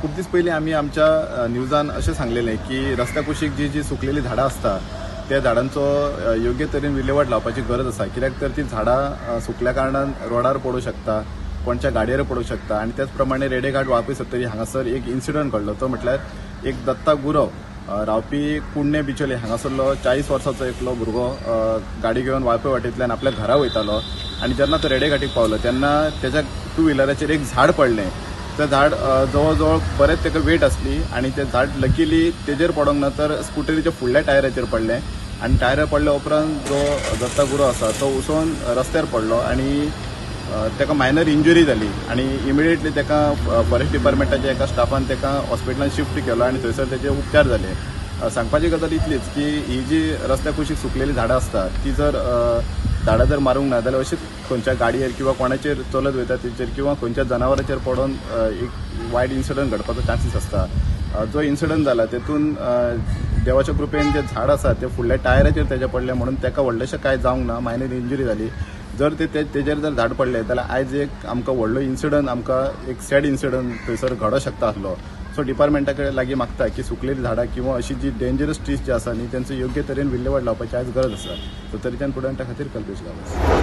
खूप दीस पयलीं आमी आमच्या न्यूजान अशें सांगलेलें की रस्त्या कुशीक जी सुकलेली झाडां आसता त्या झाडांचो योग्य तरेन विलेवाट लावपाची गरज आसा। कित्याक तर ती झाडां सुकल्या कारणान रोडार पडूंक शकता, कोणच्या गाडयेर पडूंक शकता आणि त्याच प्रमाणे रेडेघाट वापी सत्तरी हांगासर एक इन्सिडंट घडलो। तो म्हटल्यार एक दत्ता गुरव रावपी कुण्णे बिचोले हांगासरलो 40 वर्साचो एकलो भुरगो गाडी घेवन वाळपय वाटेंतल्यान आपल्या घरा वयतालो आणि जेन्ना तो रेडेघाटीक पावलो तेन्ना त्याच्या टू व्हिलराचेर एक झाड पडलें। तें झाड जवळ जवळ बरेच तेका वेट आसली आणि ते झाड लकीली तेजेर पडोंक ना तर स्कुटरीच्या फुडल्या टायराचेर पडलें आणि टायर पडल्या उपरांत जो दत्ता गुरव आसा तो उसळून रस्त्यार पडलो आणि तेका मायनर इंजुरी जाली आणि इमिडिएटली तेका फॉरेस्ट डिपार्टमेंटाच्या एका स्टाफान तेका हॉस्पिटलांत शिफ्ट केलो आणि थंयसर तेचे उपचार जाले। सांगपाची गजाल इतलीच की ही जी रस्त्या कुशीक सुकलेली झाडां आसता ती जर झाडां जर मारूंक ना जाल्यार अशीच खंयच्या गाडयेर किंवा कोणाचेर चलत वयता तेचेर किंवा खंयच्या जनावरांचेर पडून एक वायट इन्सिडंट घडपाचो चान्सीस आसता। जो इन्सिडंट जाला तेतून देवाच्या कृपेन जे झाड आसा ते फुडल्या टायराचेर तेजे पडले म्हणून तेका व्हडलेशें कांय जावंक ना, मायनर इंजुरी जाली। जर तेजेर जर झाड पडले जाल्यार आयज एक आमकां व्हडलो इन्सिडंट आमकां एक सॅड इन्सिडंट थंयसर घडों शकता आसलो। सो डिपार्टमेंटा कडेन लागीं मागता की सुकलेली झाडां किंवा अशी जी डेंजरस ट्रीज जी आसा न्ही तेंचो योग्य तरेन विल्हेवाट लावपाची आयज गरज आसा। सो तरेच्यान फुडारच्या खातीर कल्पेश गांवस।